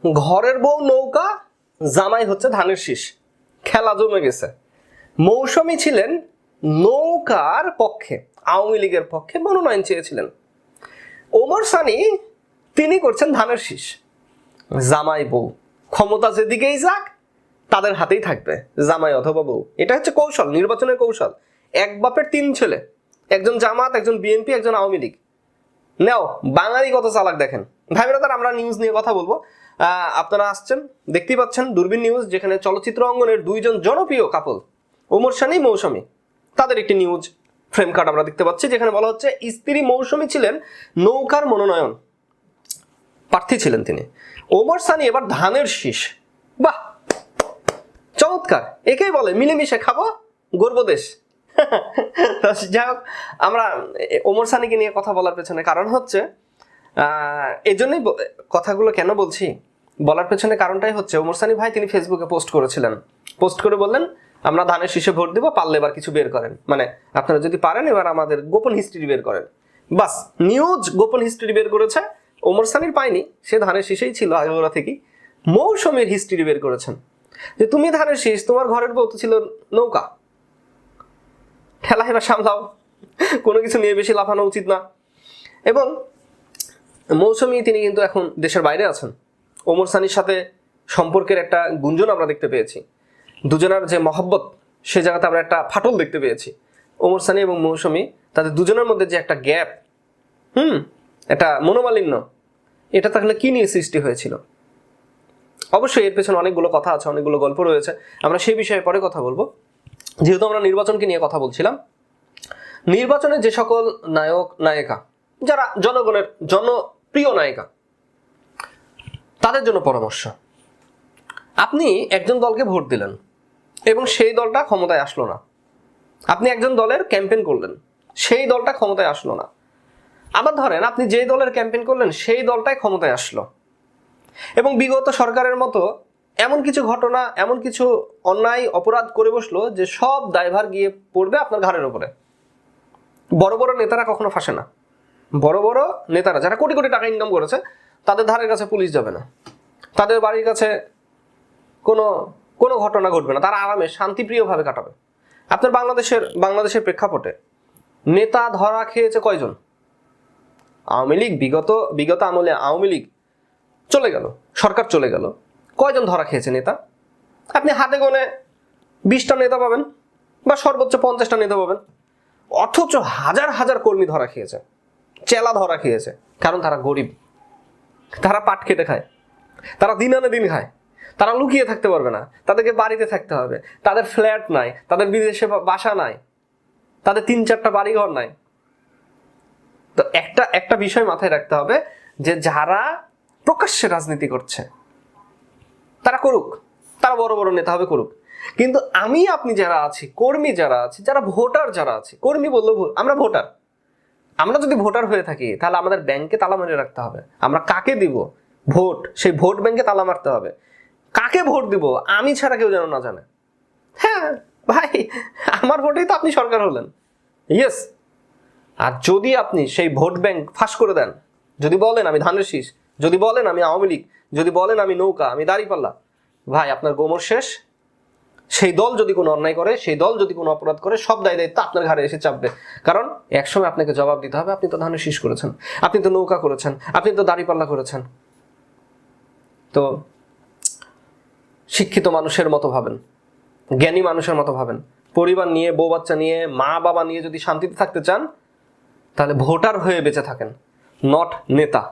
ঘরের বউ নৌকা, জামাই হচ্ছে ধানের শীষ। খেলা জমে গেছে। মৌসুমী ছিলেন নৌকার পক্ষে, আওয়ামী লীগের পক্ষে মনোনয়ন চেয়েছিলেন। ওমর সানি তিনি করছেন ধানের শীষ। জামাই বউ ক্ষমতা যেদিকেই যাক তাদের হাতেই থাকবে, জামাই অথবা বউ। এটা হচ্ছে কৌশল, নির্বাচনের কৌশল। এক বাপের তিন ছেলে, একজন জামাত, একজন বিএনপি, একজন আওয়ামী লীগ। নেও বাঙালি কত চালাক দেখেন। ভাই ব্রাদার, আমরা নিউজ নিয়ে কথা বলবো। আপনারা আসছেন, দেখতেই পাচ্ছেন দূরবীন নিউজ, যেখানে চলচ্চিত্র অঙ্গনের দুইজন জনপ্রিয় কাপল ওমর সানি মৌসুমী, তাদের একটি নিউজ ফ্রেম কার্ড আমরা দেখতে পাচ্ছি, যেখানে বলা হচ্ছে স্ত্রী মৌসুমী ছিলেন নৌকার মনোনয়ন প্রার্থী ছিলেন তিনি। ওমর সানি এবার ধানের শীষ। বাহ, চমৎকার। একেই বলে মিলেমিশে খাবো গর্ব দেশ। যাই হোক, আমরা ওমর সানিকে নিয়ে কথা বলার পেছনে কারণ হচ্ছে, এই জন্যই কথাগুলো কেন বলছি, বলার পেছনে কারণটাই হচ্ছে, ওমর সানি ভাই তিনি ফেসবুকে পোস্ট করেছিলেন। পোস্ট করে বললেন, আমরা ধানের শীষে ভোট দিব, পারলে এবার কিছু বের করেন, মানে আপনারা যদি পারেন এবার আমাদের গোপন হিস্ট্রি বের করেন। বাস, নিউজ গোপন হিস্ট্রি বের করেছে। ওমর সানির পায়নি, সে ধানের শীষেই ছিল আগেরা থেকেই। মৌসুমীর হিস্ট্রি বের করেছেন যে তুমি ধানের শীষ, তোমার ঘরের বউ তো ছিল নৌকা, ঠেলা এবার সামলাও, কোনো কিছু নিয়ে বেশি লাফানো উচিত না। এবং মৌসুমী তিনি কিন্তু এখন দেশের বাইরে আছেন। ওমর সানির সাথে সম্পর্কের একটা গুঞ্জন আমরা দেখতে পেয়েছি, দুজনের যে মহব্বত, সে জায়গাতে আমরা একটা ফাটল দেখতে পেয়েছি। ওমর সানি এবং মৌসুমী, তাদের দুজনের মধ্যে যে একটা গ্যাপ, একটা মনোমালিন্য, এটা তাহলে কি নিয়ে সৃষ্টি হয়েছিল? অবশ্যই এর পেছনে অনেকগুলো কথা আছে, অনেকগুলো গল্প রয়েছে, আমরা সেই বিষয়ে পরে কথা বলবো। যেহেতু আমরা নির্বাচনকে নিয়ে কথা বলছিলাম, নির্বাচনে যে সকল নায়ক নায়িকা, যারা জনগণের জনপ্রিয় নায়িকা, তাদের জন্য পরামর্শ। আপনি একজন দলকে ভোট দিলেন এবং সেই দলটা ক্ষমতায় আসলো না। আপনি একজন দলের ক্যাম্পেইন করলেন, সেই দলটা ক্ষমতায় আসলো না। আবার ধরেন আপনি যে দলের ক্যাম্পেইন করলেন সেই দলটাই ক্ষমতায় আসলো, এবং বিগত সরকারের মতো এমন কিছু ঘটনা, এমন কিছু অন্যায় অপরাধ করে বসলো যে সব দায়ভার গিয়ে পড়বে আপনার ঘাড়ের উপরে। বড় বড় নেতারা কখনো ফাঁসে না। বড় বড় নেতারা যারা কোটি কোটি টাকা ইনকাম করেছে, তাদের ধারের কাছে পুলিশ যাবে না, তাদের বাড়ির কাছে কোনো কোনো ঘটনা ঘটবে না, তারা আরামে শান্তিপ্রিয়ভাবে কাটাবে। আপনার বাংলাদেশের প্রেক্ষাপটে নেতা ধরা খেয়েছে কয়জন? আওয়ামী লীগ, বিগত আমলে আওয়ামী লীগ চলে গেল, সরকার চলে গেল, কয়জন ধরা খেয়েছে নেতা? আপনি হাতে গোনে 20টা নেতা পাবেন, বা সর্বোচ্চ 50টা নেতা পাবেন। অথচ হাজার হাজার কর্মী ধরা খেয়েছে, চেলা ধরা খেয়েছে। কারণ তারা গরিব, তারা পাট খেটে খায়, তারা দিন আনে দিন খায়, তারা লুকিয়ে থাকতে পারবে না, তাদেরকে বাড়িতে থাকতে হবে, তাদের ফ্ল্যাট নাই, তাদের বিদেশে বাসা নাই, তাদের 3-4টা বাড়িঘর নাই। তো একটা বিষয় মাথায় রাখতে হবে, যে যারা প্রকাশ্যে রাজনীতি করছে তারা করুক, তারা বড় বড় নেতা হবে, করুক। কিন্তু আমি আপনি যারা আছি, কর্মী যারা আছি, যারা ভোটার যারা আছি, কর্মী বললেও ভুল, আমরা ভোটার। আমরা যদি ভোটার হয়ে থাকি, তাহলে আমাদের ব্যাংকে তালা মেরে রাখতে হবে। আমরা কাকে দিব ভোট, সেই ভোট ব্যাংকে তালা মারতে হবে। কাকে ভোট দিব আমি ছাড়া কেউ যেন না জানে। হ্যাঁ ভাই, আমার ভোটেই তো আপনি সরকার হলেন, ইয়েস। আর যদি আপনি সেই ভোট ব্যাংক ফাঁস করে দেন, যদি বলেন আমি ধানের শীষ, যদি বলেন আমি আওয়ামী লীগ, যদি বলেন আমি নৌকা, আমি দাঁড়িপাল্লা, ভাই আপনার গোমর শেষ। সেই দল যদি কোনো অন্যায় করে, সেই দল যদি কোনো অপরাধ করে, সব দায় দায়িত্ব আপনার ঘাড়ে এসে চাপবে। কারণ একসময় আপনাকে জবাব দিতে হবে, আপনি তো ধানের শীষ করেছেন, আপনি তো নৌকা করেছেন, আপনি তো দাঁড়িপাল্লা করেছেন। তো শিক্ষিত মানুষের মতো ভাবেন, জ্ঞানী মানুষের মতো ভাবেন। পরিবার নিয়ে, বউ বাচ্চা নিয়ে, মা বাবা নিয়ে যদি শান্তিতে থাকতে চান, তাহলে ভোটার হয়ে বেঁচে থাকেন, নট নেতা।